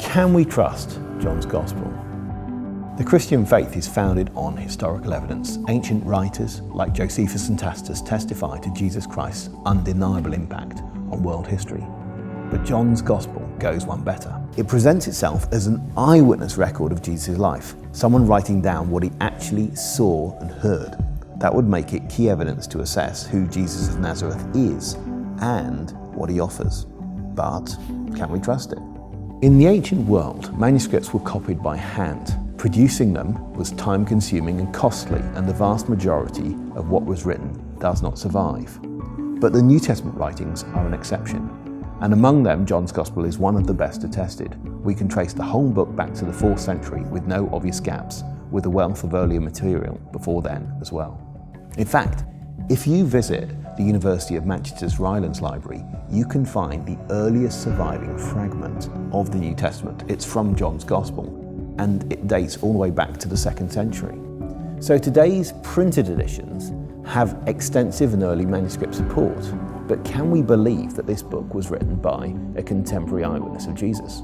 Can we trust John's Gospel? The Christian faith is founded on historical evidence. Ancient writers like Josephus and Tacitus testify to Jesus Christ's undeniable impact on world history. But John's Gospel goes one better. It presents itself as an eyewitness record of Jesus' life, someone writing down what he actually saw and heard. That would make it key evidence to assess who Jesus of Nazareth is and what he offers. But can we trust it? In the ancient world, manuscripts were copied by hand. Producing them was time-consuming and costly, and the vast majority of what was written does not survive. But the New Testament writings are an exception, and among them, John's Gospel is one of the best attested. We can trace the whole book back to the 4th century with no obvious gaps, with a wealth of earlier material before then as well. In fact, if you visit the University of Manchester's Rylands Library, you can find the earliest surviving fragment of the New Testament. It's from John's Gospel, and it dates all the way back to the 2nd century. So today's printed editions have extensive and early manuscript support, but can we believe that this book was written by a contemporary eyewitness of Jesus?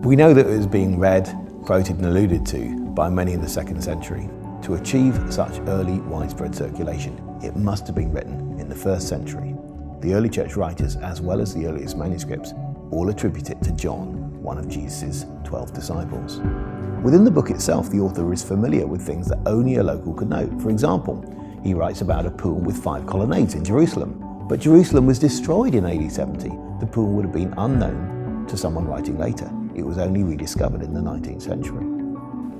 We know that it was being read, quoted and alluded to by many in the 2nd century. To achieve such early widespread circulation, it must have been written in the 1st century. The early church writers, as well as the earliest manuscripts, all attribute it to John, one of Jesus' 12 disciples. Within the book itself, the author is familiar with things that only a local could know. For example, he writes about a pool with 5 colonnades in Jerusalem, but Jerusalem was destroyed in AD 70. The pool would have been unknown to someone writing later. It was only rediscovered in the 19th century.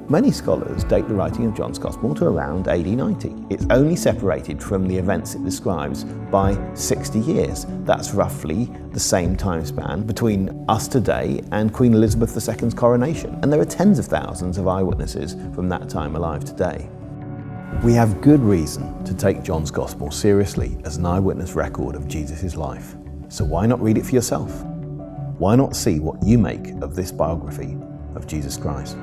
Many scholars date the writing of John's Gospel to around AD 90. It's only separated from the events it describes by 60 years. That's roughly the same time span between us today and Queen Elizabeth II's coronation. And there are tens of thousands of eyewitnesses from that time alive today. We have good reason to take John's Gospel seriously as an eyewitness record of Jesus' life. So why not read it for yourself? Why not see what you make of this biography of Jesus Christ?